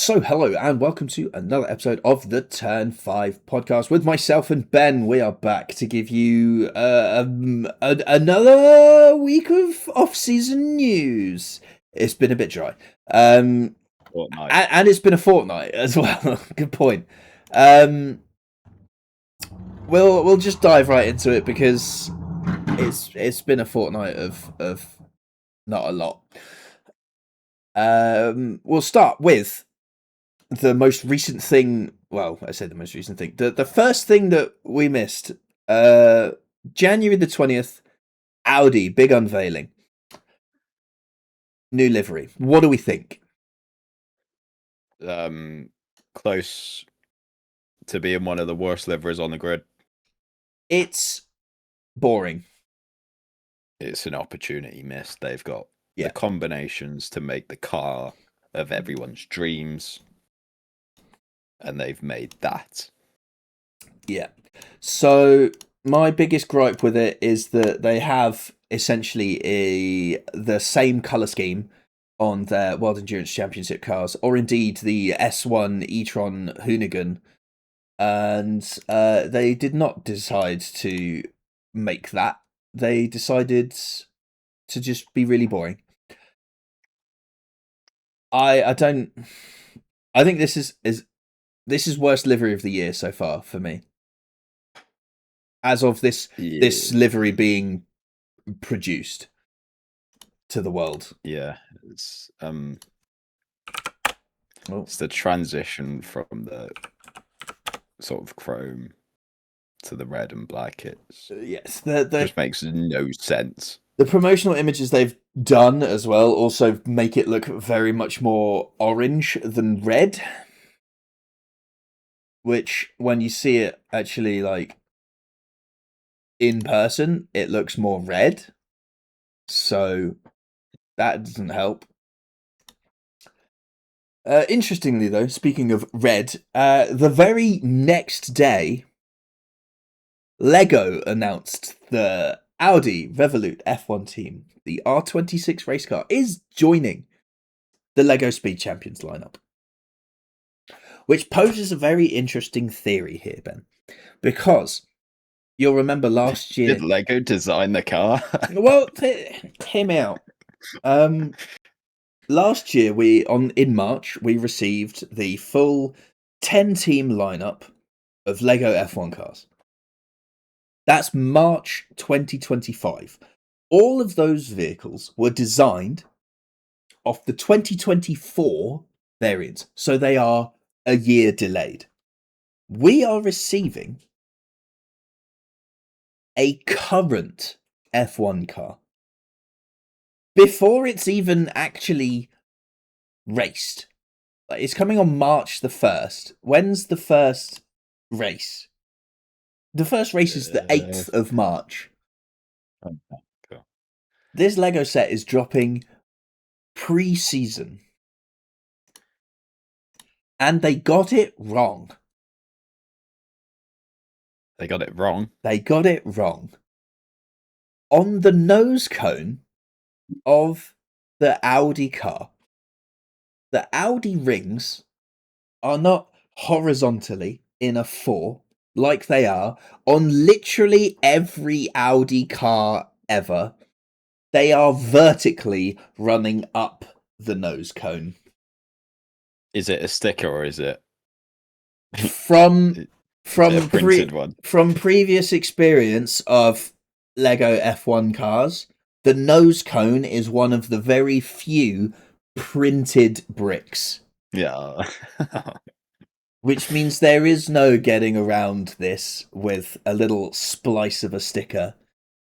So, hello and welcome to another episode of the Turn 5 podcast with myself and Ben. We are back to give you another week of off-season news. It's been a bit dry. Fortnight. And it's been a fortnight as well. Good point. We'll just dive right into it because it's been a fortnight of not a lot. We'll start with the most recent thing. Well, I said the most recent thing. The first thing that we missed, January the 20th, Audi, big unveiling. New livery. What do we think? Close to being one of the worst liveries on the grid. It's boring. It's an opportunity missed. They've got the combinations to make the car of everyone's dreams, and they've made that. Yeah. So my biggest gripe with it is that they have essentially the same colour scheme on their World Endurance Championship cars, or indeed the S1 e-tron Hoonigan, and they did not decide to make that. They decided to just be really boring. I think this is worst livery of the year so far for me. As of this livery being produced to the world. Yeah, it's the transition from the sort of chrome to the red and black. It's just makes no sense. The promotional images they've done as well also make it look very much more orange than red, which when you see it actually like in person, it looks more red. So that doesn't help. Interestingly, though, speaking of red, the very next day, Lego announced the Audi Revolut F1 team. The R26 race car is joining the Lego Speed Champions lineup, which poses a very interesting theory here, Ben, because you'll remember last year... Did Lego design the car? Well, hear me out. Last year, in March, we received the full 10-team lineup of Lego F1 cars. That's March 2025. All of those vehicles were designed off the 2024 variants, so they are a year delayed. We are receiving a current F1 car before it's even actually raced. It's coming on March the 1st. When's the first race? The first race is the 8th of March. Okay, cool. This Lego set is dropping pre-season. And they got it wrong. They got it wrong? They got it wrong. On the nose cone of the Audi car, the Audi rings are not horizontally in a 4 like they are on literally every Audi car ever. They are vertically running up the nose cone. Is it a sticker or is it from a printed one? From previous experience of Lego F1 cars, the nose cone is one of the very few printed bricks. Yeah. Which means there is no getting around this with a little splice of a sticker.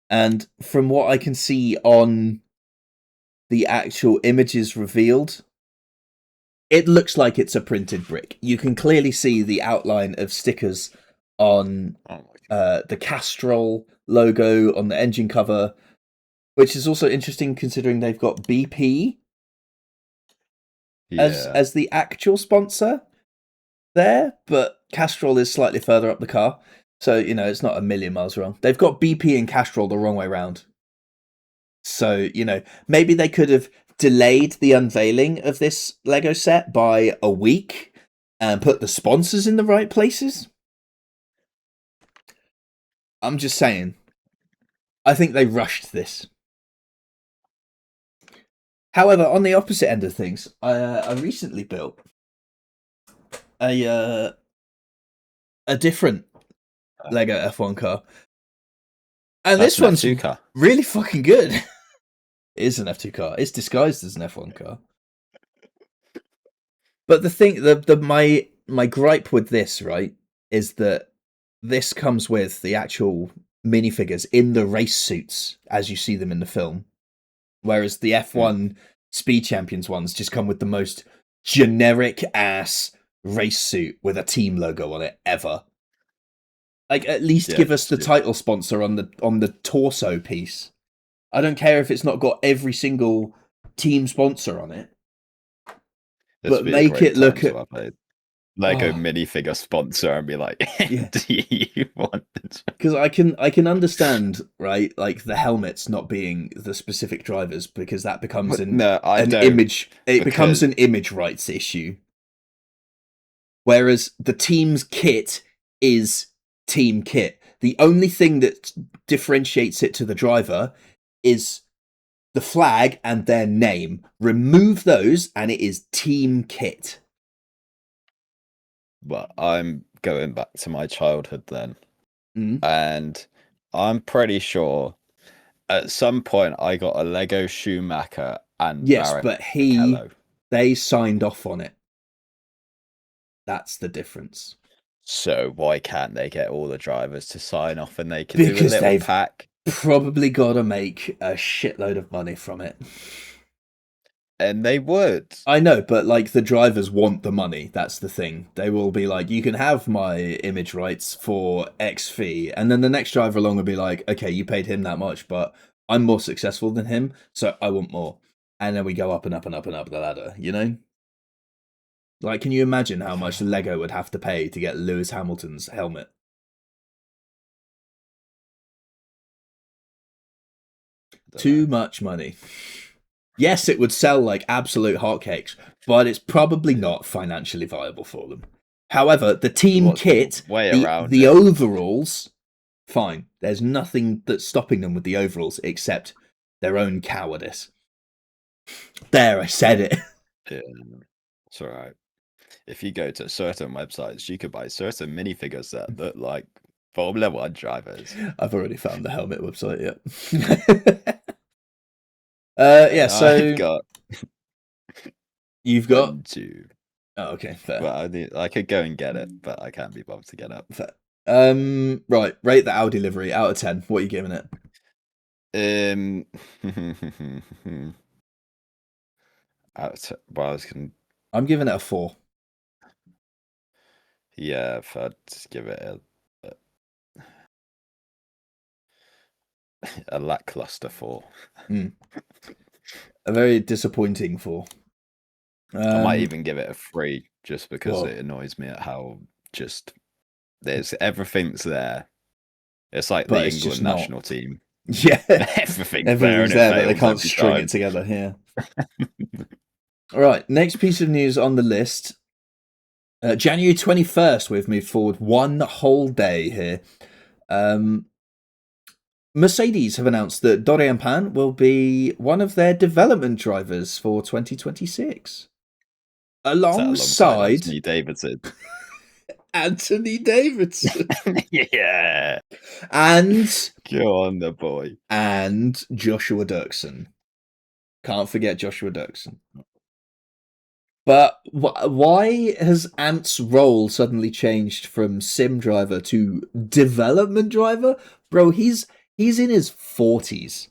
And from what I can see on the actual images revealed, it looks like it's a printed brick. You can clearly see the outline of stickers on the Castrol logo on the engine cover, which is also interesting considering they've got BP as the actual sponsor there, but Castrol is slightly further up the car, so it's not a million miles wrong. They've got BP and Castrol the wrong way around, so maybe they could have delayed the unveiling of this Lego set by a week and put the sponsors in the right places. I'm just saying. I think they rushed this. However, on the opposite end of things, I recently built a different Lego F1 car, and this one's F2 car. Really fucking good. It is an F2 car. It's disguised as an F1 car. But the thing, my gripe with this, right, is that this comes with the actual minifigures in the race suits as you see them in the film. Whereas the F1 Speed Champions ones just come with the most generic ass race suit with a team logo on it ever. Like, at least give us the title sponsor on the torso piece. I don't care if it's not got every single team sponsor on it. But make it look at Lego minifigure sponsor and be like, do you want this? Because I can understand, right, like the helmets not being the specific drivers, because that becomes an image. It becomes an image rights issue. Whereas the team's kit is team kit. The only thing that differentiates it to the driver is the flag and their name. Remove those and it is team kit. But I'm going back to my childhood then. And I'm pretty sure at some point I got a Lego Schumacher and they signed off on it. That's the difference. So why can't they get all the drivers to sign off and they can do a little pack? Probably got to make a shitload of money from it. And they would. I know, but like the drivers want the money. That's the thing. They will be like, you can have my image rights for X fee. And then the next driver along will be like, okay, you paid him that much, but I'm more successful than him, so I want more. And then we go up and up and up and up the ladder, you know? Like, can you imagine how much Lego would have to pay to get Lewis Hamilton's helmet? Too much money. Yes, it would sell like absolute hotcakes, but it's probably not financially viable for them. However, the team kit, the overalls, fine. There's nothing that's stopping them with the overalls except their own cowardice. There, I said it. Yeah, it's alright. If you go to certain websites, you could buy certain minifigures that look like Formula 1 drivers. I've already found the helmet website, yeah. So you've got 1, 2. Oh, okay, fair. Well, I could go and get it, but I can't be bothered to get up. Fair. Right. Rate the Audi livery out of 10. What are you giving it? I'm giving it a 4. Yeah, I'd give it a lackluster 4. A very disappointing 4. I might even give it a 3 just because it annoys me at how there's everything's there. It's like the England national team. Yeah, everything's there, but they can't string it together. Yeah. All right. Next piece of news on the list. January 21st. We've moved forward one whole day here. Mercedes have announced that Dorian Pan will be one of their development drivers for 2026. Alongside Anthony Davidson. Anthony Davidson. Yeah. And go on, the boy. And Joshua Dirksen. Can't forget Joshua Dirksen. But why has Ant's role suddenly changed from sim driver to development driver? Bro, he's in his 40s.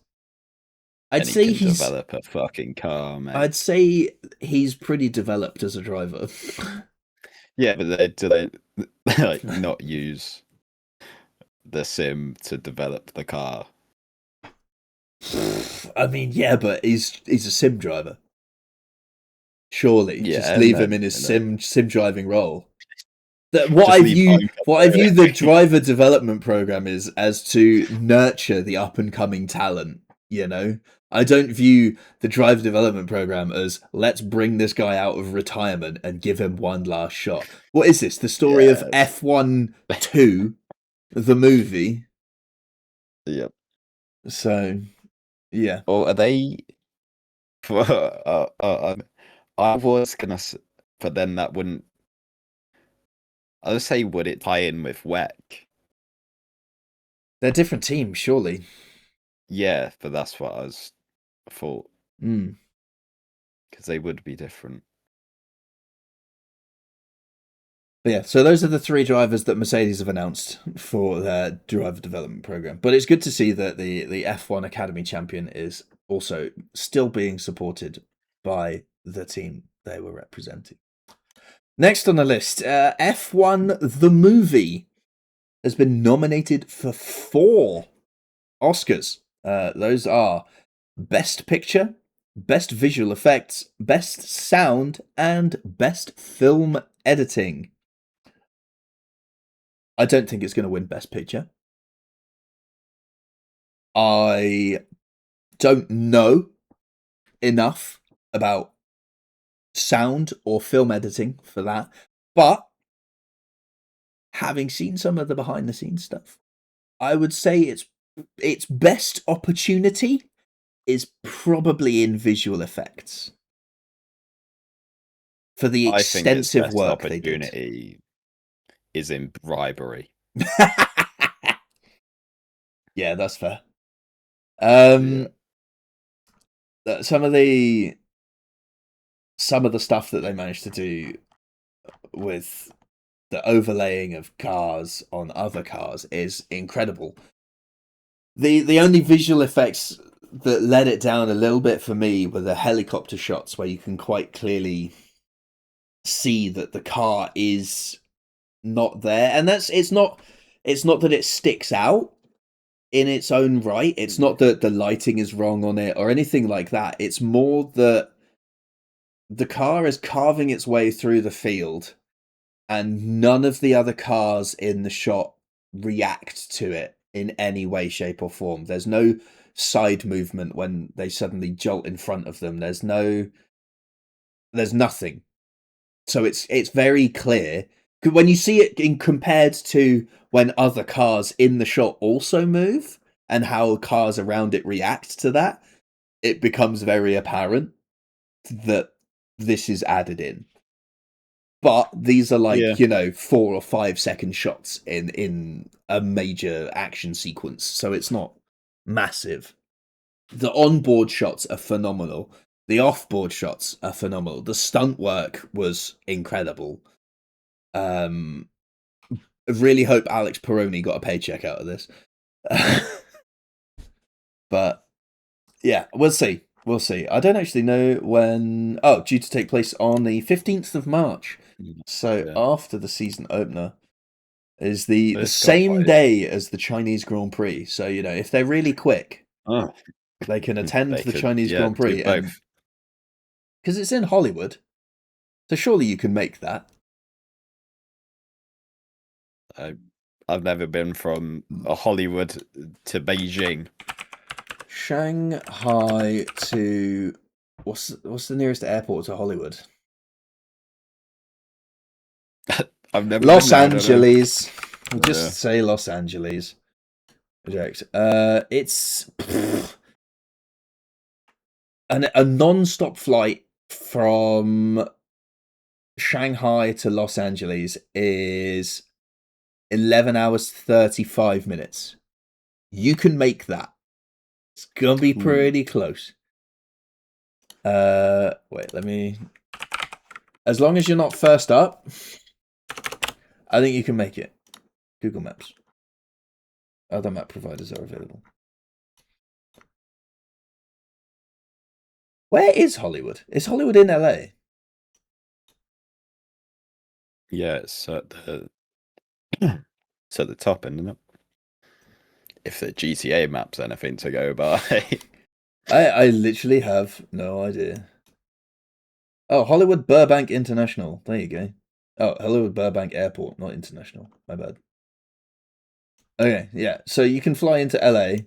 I'd say he's develop a fucking car, mate. I'd say he's pretty developed as a driver. Yeah, but do they like not use the sim to develop the car? I mean, yeah, but he's a sim driver. Surely, just leave him in his sim driving role. What I view the driver development program is as to nurture the up and coming talent You know, I don't view the driver development program as let's bring this guy out of retirement and give him one last shot. What is this? The story of Yes. F1 2, the movie? Yep. So, yeah. Or are they? I was gonna, but then that wouldn't. I would say, would it tie in with WEC? They're different teams, surely. Yeah, but that's what I thought. Mm. Because they would be different. But yeah, so those are the 3 drivers that Mercedes have announced for their driver development program. But it's good to see that the F1 Academy champion is also still being supported by the team they were representing. Next on the list, F1 the movie has been nominated for 4 Oscars. Those are Best Picture, Best Visual Effects, Best Sound, and Best Film Editing. I don't think it's going to win Best Picture. I don't know enough about sound or film editing for that, but having seen some of the behind the scenes stuff, I would say its best opportunity is probably in visual effects for the I think its extensive best work they did. opportunity is in bribery. Yeah, that's fair. Yeah. Some of the stuff that they managed to do with the overlaying of cars on other cars is incredible. The only visual effects that let it down a little bit for me were the helicopter shots where you can quite clearly see that the car is not there, and it's not that it sticks out in its own right. It's not that the lighting is wrong on it or anything like that. It's more that the car is carving its way through the field and none of the other cars in the shot react to it in any way, shape, or form. There's no side movement when they suddenly jolt in front of them. There's nothing. So it's very clear when you see it in compared to when other cars in the shot also move and how cars around it react to that. It becomes very apparent that this is added in. But these are like, 4 or 5 second shots in a major action sequence, so it's not massive. The onboard shots are phenomenal. The offboard shots are phenomenal. The stunt work was incredible. I really hope Alex Peroni got a paycheck out of this. But yeah, we'll see. We'll see. I don't actually know when. Oh, due to take place on the 15th of March. So after the season opener is the same day as the Chinese Grand Prix. So, if they're really quick, they can attend the Chinese Grand Prix. Because it's in Hollywood. So surely you can make that. I've never been from Hollywood to Beijing. Shanghai to what's the nearest airport to Hollywood? I've never Los been there, Angeles. We'll just say Los Angeles. Project. It's a non-stop flight from Shanghai to Los Angeles is 11 hours 35 minutes. You can make that. It's gonna be pretty close. Wait, let me. As long as you're not first up, I think you can make it. Google Maps. Other map providers are available. Where is Hollywood? Is Hollywood in LA? Yeah, it's at the top end, isn't it? If the GTA map's anything to go by. I literally have no idea. Oh, Hollywood Burbank International. There you go. Oh, Hollywood Burbank Airport, not international. My bad. Okay, yeah. So you can fly into LA.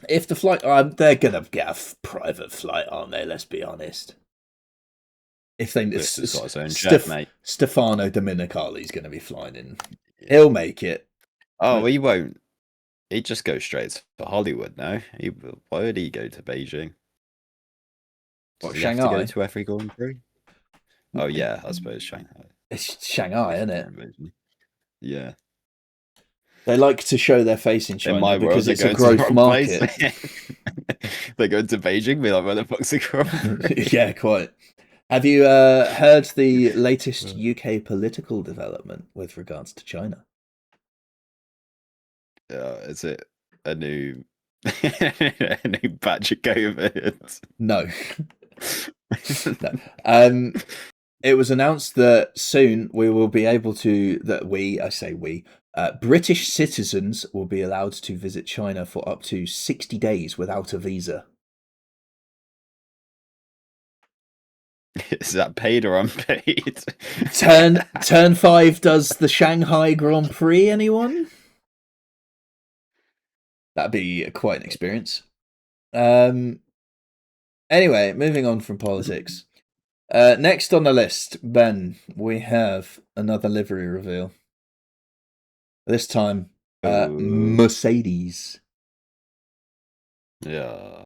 If the flight, they're gonna get a private flight, aren't they? Let's be honest. If they, It's got its own jet, mate. Stefano Domenicali's going to be flying in. Yeah. He'll make it. Oh, he won't. He'd just go straight to Hollywood now. Why would he go to Beijing? What, Does he Shanghai? have to go to every Grand Prix? Oh yeah, I suppose Shanghai. It's Shanghai, isn't it? Yeah. They like to show their face in China in my because world, it's a growth market. They go to Beijing, be like, where the fuck's the Grand Prix? Yeah, quite. Have you heard the latest UK political development with regards to China? Is it a new a new batch of COVID? No. No. It was announced that soon we will be able to, British citizens will be allowed to visit China for up to 60 days without a visa. Is that paid or unpaid? Turn 5 does the Shanghai Grand Prix, anyone? That'd be quite an experience. Anyway, moving on from politics. Next on the list, Ben, we have another livery reveal. This time, Mercedes. Yeah.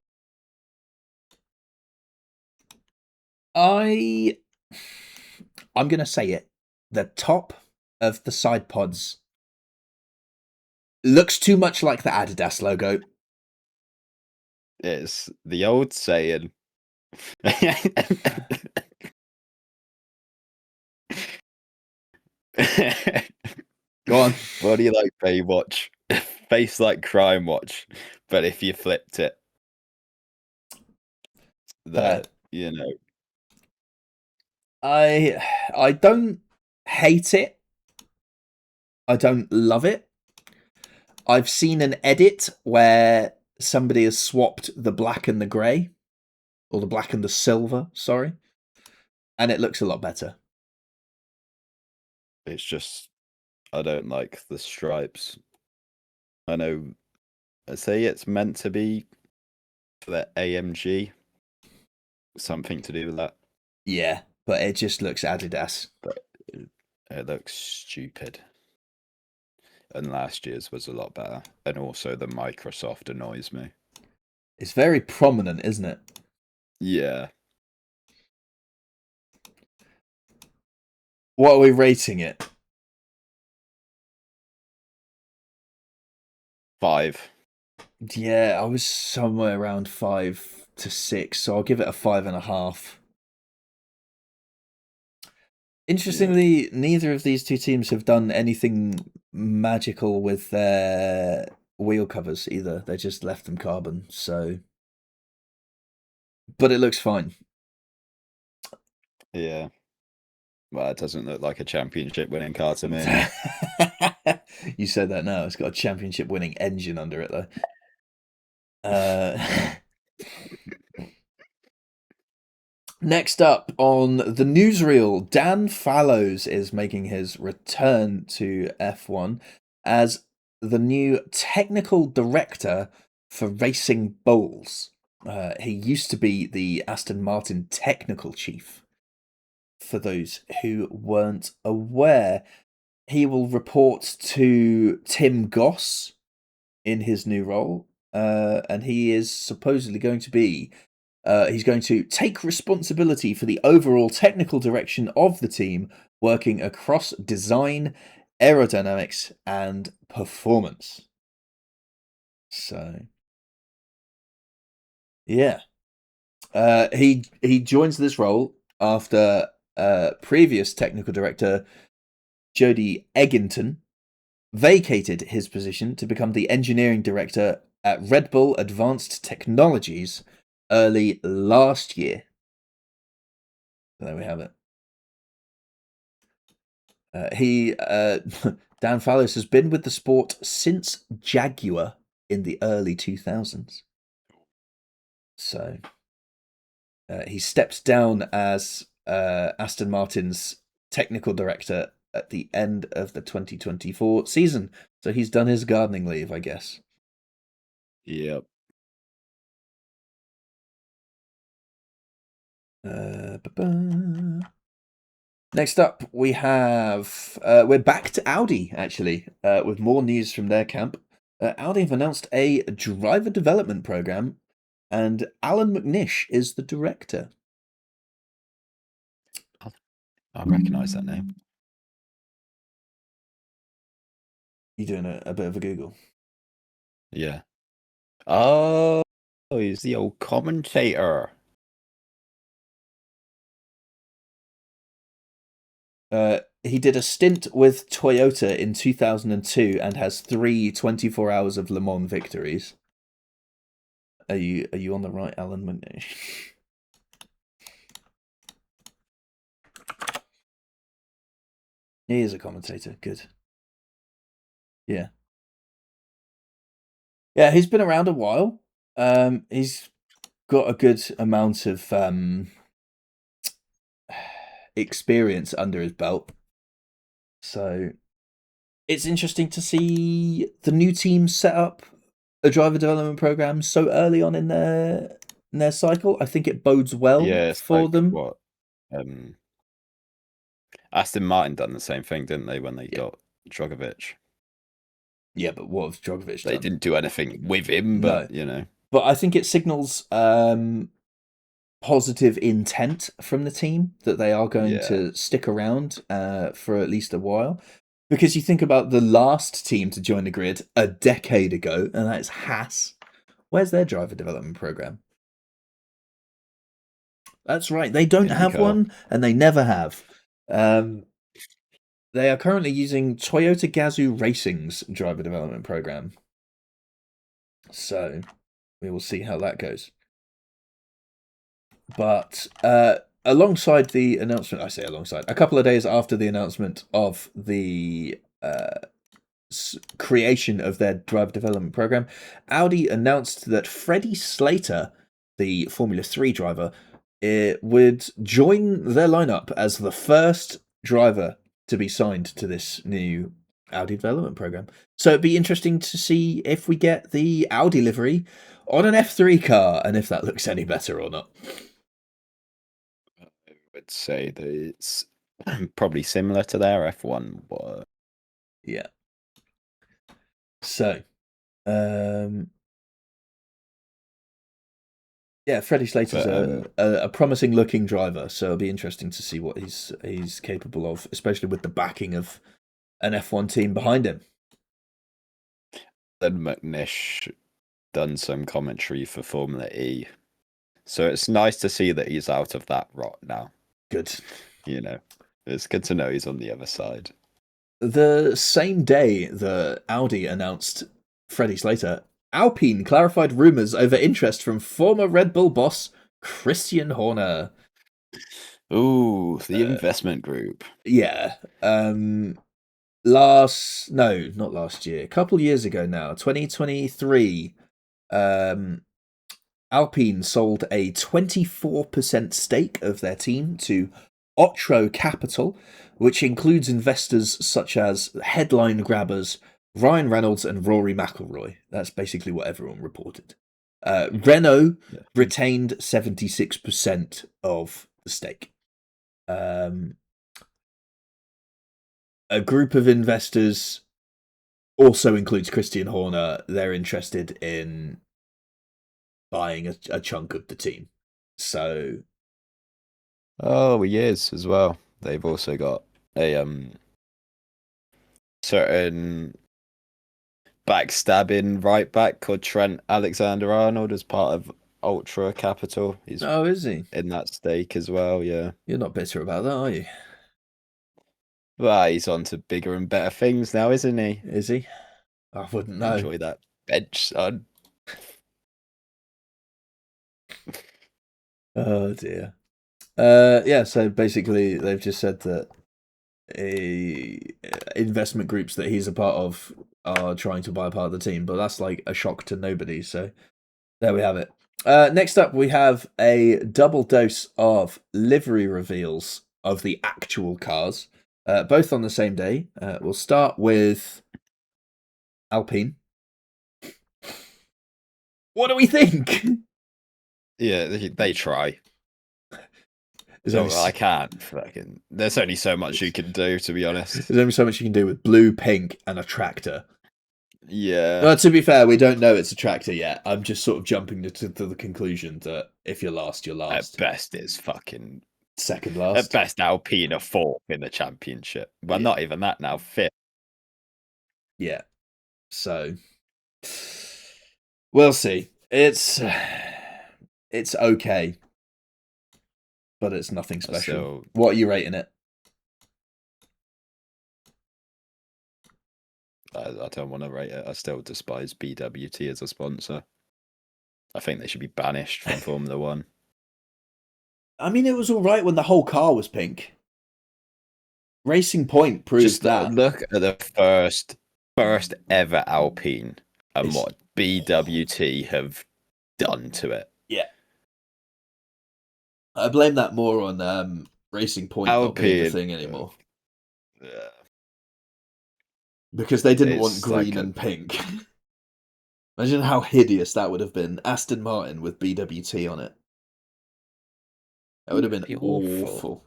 I'm gonna say it. The top of the side pods looks too much like the Adidas logo. It's the old saying. Go on. Body like Baywatch, face like Crime Watch, but if you flipped it, that you know. I don't hate it. I don't love it. I've seen an edit where somebody has swapped the black and the grey, or the black and the silver, sorry, and it looks a lot better. It's just I don't like the stripes. I know. I say it's meant to be for the AMG, something to do with that. Yeah, but it just looks Adidas. But it looks stupid. And last year's was a lot better. And also the Microsoft annoys me. It's very prominent, isn't it? Yeah. What are we rating it? 5. Yeah, I was somewhere around 5 to 6, so I'll give it a 5.5. Interestingly, neither of these two teams have done anything magical with their wheel covers either. They just left them carbon, so. But it looks fine. Yeah. Well, it doesn't look like a championship winning car to me. You said that now. It's got a championship winning engine under it, though. Next up on the newsreel, Dan Fallows is making his return to F1 as the new technical director for Racing Bulls. He used to be the Aston Martin technical chief. For those who weren't aware, he will report to Tim Goss in his new role, and he is supposedly going to be he's going to take responsibility for the overall technical direction of the team, working across design, aerodynamics, and performance. So, yeah. He joins this role after previous technical director Jody Egginton vacated his position to become the engineering director at Red Bull Advanced Technologies early last year. So there we have it. Dan Fallows has been with the sport since Jaguar in the early 2000s. So he stepped down as Aston Martin's technical director at the end of the 2024 season. So he's done his gardening leave, I guess. Yep. Next up, we have we're back to Audi actually with more news from their camp. Audi have announced a driver development program, and Alan McNish is the director. I recognise that name. You doing a bit of a Google? Yeah. Oh, he's the old commentator. He did a stint with Toyota in 2002 and has 24 hours of Le Mans victories. Are you on the right, Alan McNish? He is a commentator. Good. Yeah. Yeah, he's been around a while. He's got a good amount of experience under his belt. So it's interesting to see the new team set up a driver development program so early on in their cycle. I think it bodes well Yeah, it's for like them. what Aston Martin done the same thing, didn't they, when they got Drogovic? Yeah, but what have Drogovic They done? didn't do anything with him, No. but you know. But I think it signals positive intent from the team that they are going to stick around for at least a while. Because you think about the last team to join the grid a decade ago, and that's Haas. Where's their driver development program? That's right, they don't have one, and they never have. They are currently using Toyota Gazoo Racing's driver development program. So we will see how that goes. But alongside the announcement, I say alongside, a couple of days after the announcement of the creation of their driver development program, Audi announced that Freddie Slater, the Formula 3 driver, would join their lineup as the first driver to be signed to this new Audi development program. So it'd be interesting to see if we get the Audi livery on an F3 car and if that looks any better or not. I would say that it's probably similar to their F1, but yeah. So, yeah, Freddie Slater's a promising looking driver, so it'll be interesting to see what he's capable of, especially with the backing of an F1 team behind him. Then McNish done some commentary for Formula E, so it's nice to see that he's out of that rot now. Good. You know, it's good to know he's on the other side. The same day that Audi announced Freddie Slater, Alpine clarified rumours over interest from former Red Bull boss Christian Horner. Ooh, the investment group. Yeah. Not last year. A couple years ago now, 2023. Alpine sold a 24% stake of their team to Otro Capital, which includes investors such as headline grabbers Ryan Reynolds and Rory McIlroy. That's basically what everyone reported. Renault retained 76% of the stake. A group of investors also includes Christian Horner. They're interested in buying a chunk of the team. So, he is as well. They've also got a certain backstabbing right back called Trent Alexander-Arnold as part of Ultra Capital. is he in that stake as well? Yeah. You're not bitter about that, are you? Well, he's on to bigger and better things now, isn't he? Is he? I wouldn't know. Enjoy that bench, son. Oh dear. Yeah, so basically they've just said that investment groups that he's a part of are trying to buy a part of the team, but that's like a shock to nobody, so there we have it. Next up we have a double dose of livery reveals of the actual cars, both on the same day. We'll start with Alpine. What do we think? Yeah, they try. There's only, Oh, I can't fucking. There's only so much you can do, to be honest. there's only so much you can do with blue, pink, and a tractor. Yeah. Well, to be fair, we don't know it's a tractor yet. I'm just sort of jumping to the conclusion that if you're last, you're At last. best, it's fucking. Second At last. best, Alpine are fourth in the championship. Well, Yeah. not even that now. Fifth. Yeah. So we'll see. It's okay, but it's nothing special. What are you rating it? I don't want to rate it. I still despise BWT as a sponsor. I think they should be banished from Formula One. I mean, it was all right when the whole car was pink. Racing Point proved Just that. Look at the first ever Alpine and what BWT have done to it. Yeah. I blame that more on Racing Point not being a thing anymore. Yeah. Because they didn't want green and pink. Imagine how hideous that would have been. Aston Martin with BWT on it. That would have been awful.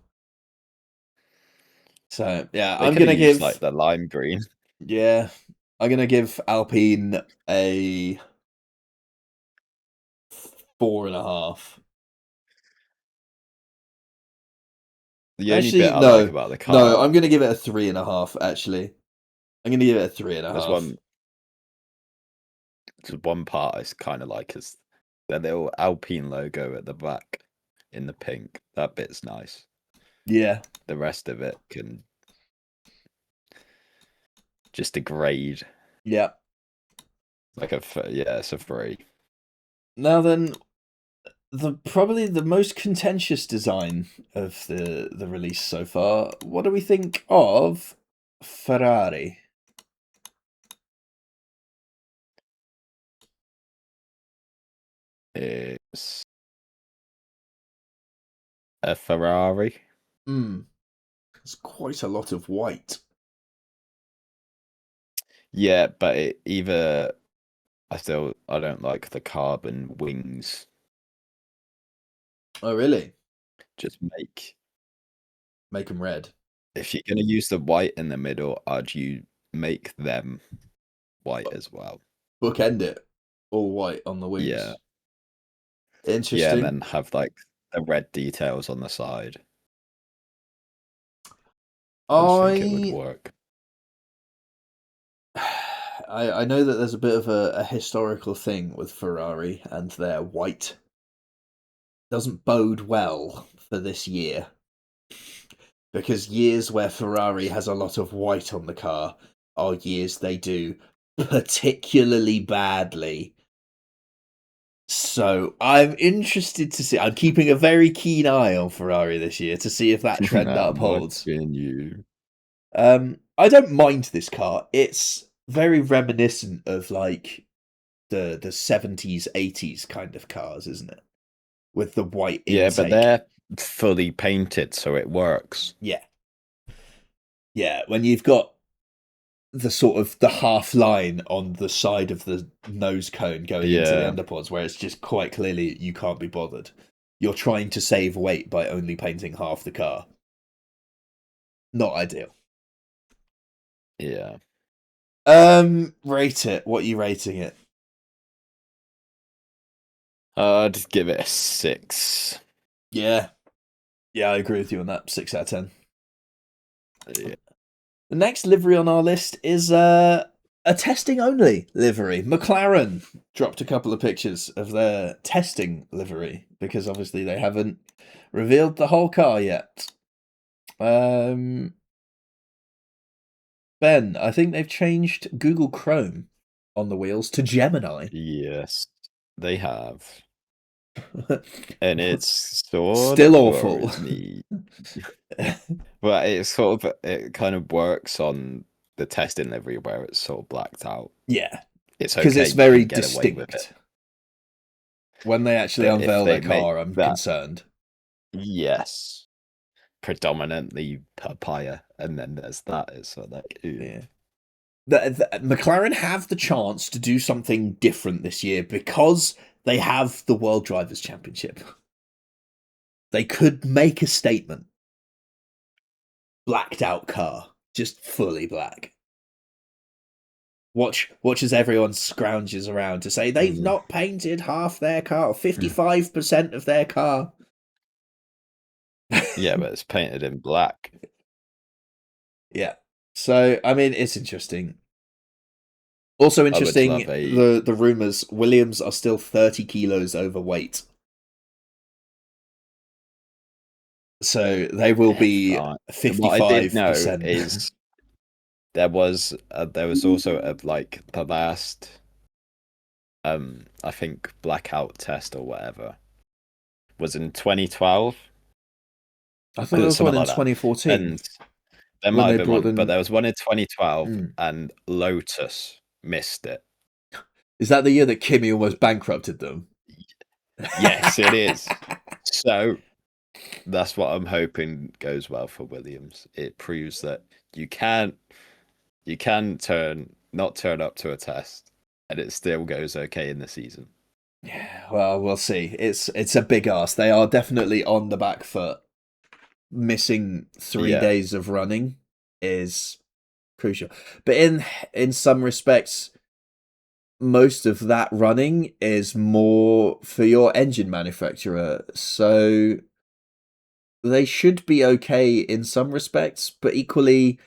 So yeah, I'm gonna give like the lime green. Yeah, I'm gonna give Alpine a 4.5. The only bit I like about the car. No, I'm gonna give it a 3.5. Actually, I'm gonna give it a 3.5. There's one part I kind of like is the little Alpine logo at the back in the pink. That bit's nice. Yeah. The rest of it can just degrade. Yeah. It's a 3. Now then, probably the most contentious design of the release so far. What do we think of Ferrari? It's a Ferrari. It's quite a lot of white. Yeah, but I don't like the carbon wings. Oh, really? Just make them red. If you're going to use the white in the middle, you make them white as well? Bookend it, all white on the wings. Yeah. Interesting. Yeah, and then have like the red details on the side. I think it would work. I know that there's a bit of a historical thing with Ferrari and their white. Doesn't bode well for this year. Because years where Ferrari has a lot of white on the car are years they do particularly badly. So I'm interested to see. I'm keeping a very keen eye on Ferrari this year to see if that trend upholds. I don't mind this car. It's very reminiscent of like the 70s, 80s kind of cars, isn't it? With the white intake. Yeah, but they're fully painted, so it works. Yeah. Yeah, when you've got the sort of the half line on the side of the nose cone going into the underpods, where it's just quite clearly you can't be bothered. You're trying to save weight by only painting half the car. Not ideal. Yeah. Rate it. What are you rating it? I'd give it a 6. Yeah. Yeah, I agree with you on that. 6 out of 10. Yeah. The next livery on our list is a testing only livery. McLaren dropped a couple of pictures of their testing livery because obviously they haven't revealed the whole car yet. Ben, I think they've changed Google Chrome on the wheels to Gemini. Yes, they have. And it's still awful. But it kind of works on the testing livery where it's sort of blacked out. Yeah, it's because it's very distinct. When they actually unveil their car, I'm concerned. Yes, predominantly papaya, and then there's that. It's sort of like, ooh. Yeah. The McLaren have the chance to do something different this year because they have the World Drivers' Championship. they could make a statement. Blacked out car, just fully black. Watch as everyone scrounges around to say they've not painted half their car, 55% of their car. Yeah, but it's painted in black. Yeah. So, I mean, it's interesting. Also interesting, the rumours, Williams are still 30 kilos overweight. So they will be 55%. What I did know is there was also the last I think blackout test or whatever was in 2012. I thought there was one in 2014. And there might have been one, but there was one in 2012 and Lotus missed it. Is that the year that Kimi almost bankrupted them? Yes, it is. So that's what I'm hoping goes well for Williams. It proves that you can not turn up to a test and it still goes okay in the season. Yeah, well, we'll see. It's a big ask. They are definitely on the back foot. Missing 3 days of running is crucial. But in some respects, most of that running is more for your engine manufacturer. So they should be okay in some respects, but equally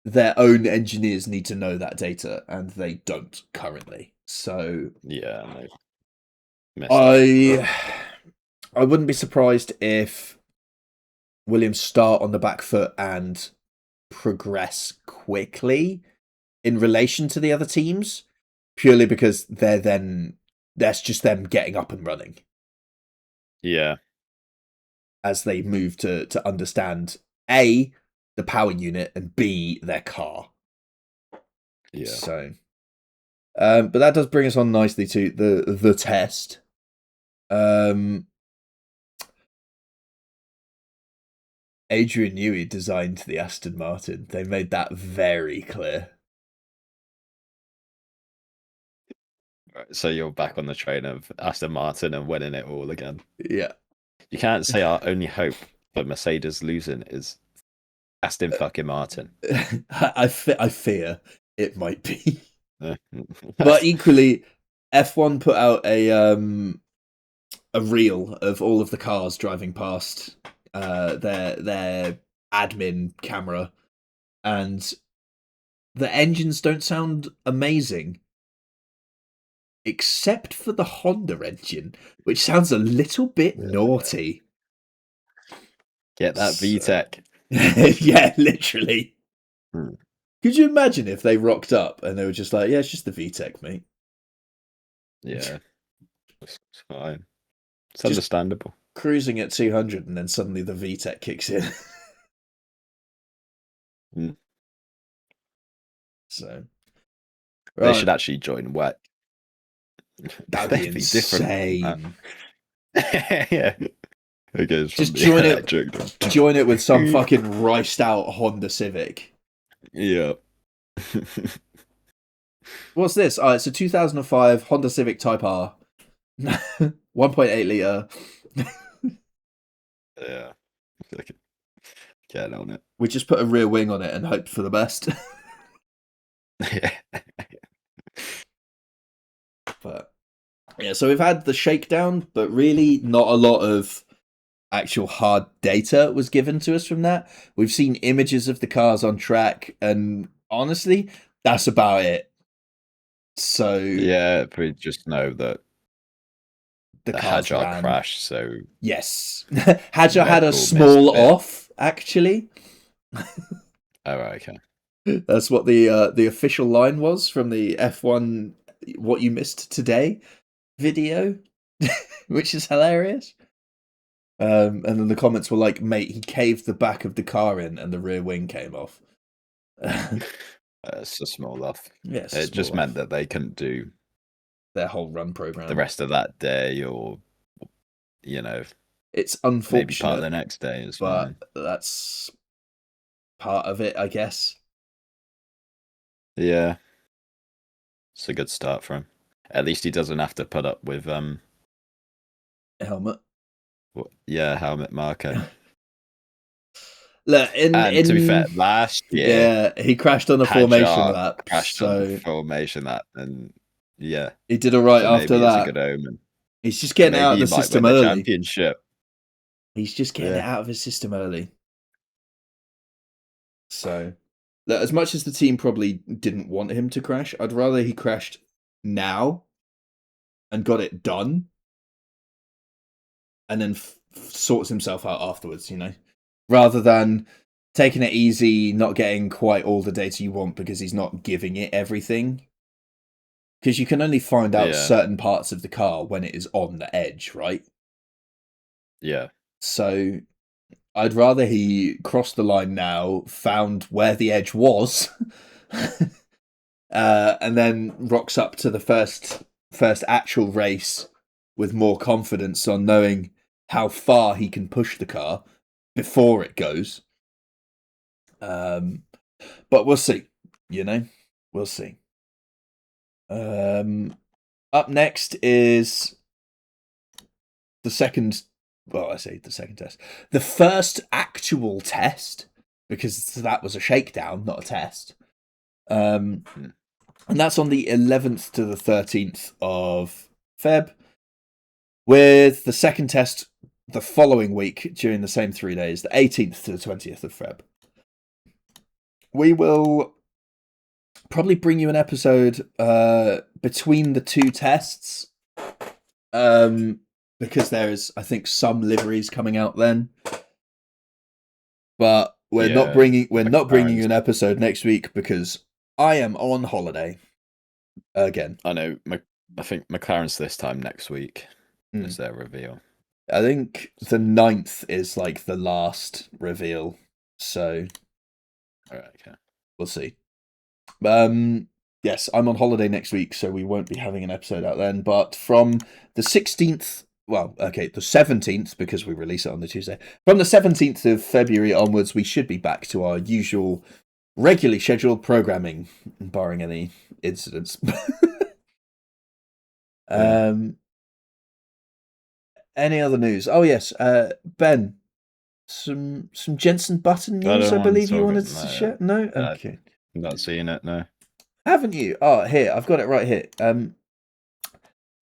their own engineers need to know that data, and they don't currently. So yeah, I wouldn't be surprised if Williams start on the back foot and progress quickly in relation to the other teams, purely because that's just them getting up and running. Yeah. As they move to understand A, the power unit, and B, their car. Yeah. So but that does bring us on nicely to the test. Adrian Newey designed the Aston Martin. They made that very clear. Right, so you're back on the train of Aston Martin and winning it all again. Yeah. You can't say our only hope for Mercedes losing is Aston fucking Martin. I fear it might be. But equally, F1 put out a reel of all of the cars driving past their admin camera, and the engines don't sound amazing, except for the Honda engine, which sounds a little bit naughty. Get that VTEC. Yeah, literally. Could you imagine if they rocked up and they were just like, yeah, it's just the VTEC, mate? Yeah. It's fine. It's just understandable. Cruising at 200 and then suddenly the VTEC kicks in. So they should actually join WEC. That'd be insane. Yeah. It goes just join it with some fucking riced out Honda Civic. Yeah. What's this? It's a 2005 Honda Civic Type R. 1.8 litre. Yeah. Get on it. We just put a rear wing on it and hoped for the best. Yeah. But yeah, so we've had the shakedown, but really not a lot of actual hard data was given to us from that. We've seen images of the cars on track, and honestly, that's about it. So yeah, we just know that the Hadjar crashed. So yes, Hadjar had a small off actually. Oh, okay. That's what the official line was from the F1 "What You Missed Today" video, which is hilarious. And then the comments were like, "Mate, he caved the back of the car in, and the rear wing came off." It's a small off. Yes, it just meant that they couldn't do their whole run program the rest of that day, or it's unfortunate. Maybe part of the next day as well. But that's part of it, I guess. Yeah, it's a good start for him. At least he doesn't have to put up with a helmet. Yeah, helmet marker. Look, And to be fair, last year, yeah, he crashed on a formation lap, crashed on the so formation lap, and yeah, he did all right so after maybe it's a that. good omen. He's just getting it out Maybe of he the might win system the early. championship. He's just getting it out of his system early. So, look, as much as the team probably didn't want him to crash, I'd rather he crashed now and got it done, and then sorts himself out afterwards. Rather than taking it easy, not getting quite all the data you want because he's not giving it everything. Because you can only find out certain parts of the car when it is on the edge, right? Yeah. So I'd rather he crossed the line now, found where the edge was, and then rocks up to the first actual race with more confidence on knowing how far he can push the car before it goes. But we'll see. We'll see. Up next is the second. Well, I say the second test. The first actual test, because that was a shakedown, not a test. And that's on the 11th to the 13th of Feb, with the second test the following week during the same 3 days, the 18th to the 20th of Feb. We will probably bring you an episode between the two tests, because there is, I think, some liveries coming out then. But we're not bringing you an episode next week because I am on holiday again. I know. I think McLaren's this time next week is their reveal. I think the 9th is like the last reveal. So, okay, we'll see. Yes, I'm on holiday next week, so we won't be having an episode out then. But from the 16th, the 17th, because we release it on the Tuesday, from the 17th of February onwards, we should be back to our usual regularly scheduled programming, barring any incidents. Any other news? Oh yes, Ben, some Jensen Button news. I believe you wanted to share. No, okay. I'm not seeing it. No, haven't you? Oh, here I've got it right here.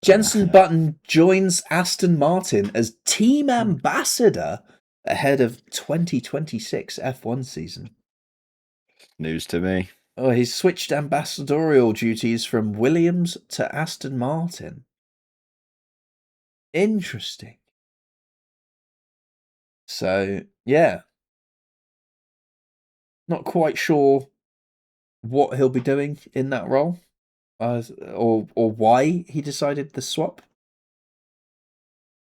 Jensen Button joins Aston Martin as team ambassador ahead of 2026 F1 season. News to me. Oh, he's switched ambassadorial duties from Williams to Aston Martin. Interesting. So, yeah. Not quite sure what he'll be doing in that role, or why he decided the swap.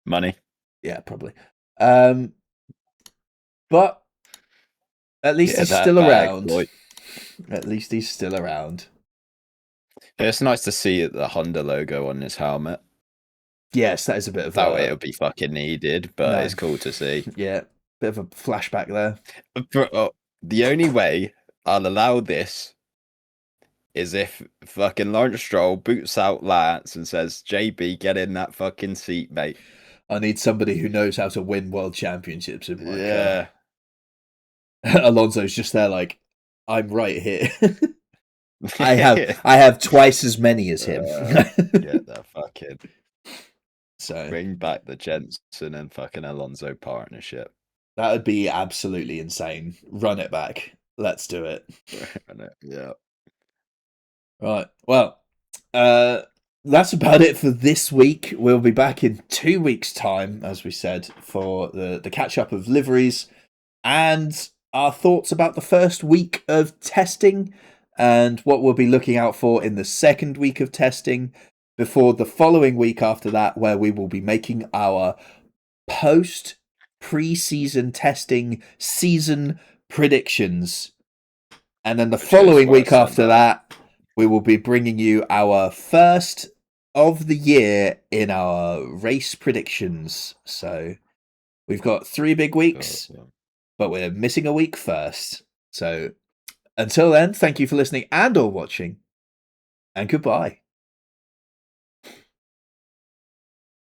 Money. Yeah, probably. But at least he's still around. At least he's still around. It's nice to see the Honda logo on his helmet. Yes, that is a bit of that it'll be fucking needed, but it's cool to see. Yeah, bit of a flashback there. The only way I'll allow this is if fucking Lawrence Stroll boots out Lance and says, "JB, get in that fucking seat, mate. I need somebody who knows how to win world championships in my car." Alonso's just there like, I'm right here. I have twice as many as him. Get that fucking. So bring back the Jensen and fucking Alonso partnership. That would be absolutely insane. Run it back. Let's do it. Yeah. Right. Well, that's about it for this week. We'll be back in 2 weeks' time, as we said, for the catch up of liveries and our thoughts about the first week of testing and what we'll be looking out for in the second week of testing before the following week after that, where we will be making our post pre-season testing season predictions. And then the following week after that, we will be bringing you our first of the year in our race predictions. So we've got 3 big weeks, but we're missing a week first. So until then, thank you for listening and or watching, and goodbye.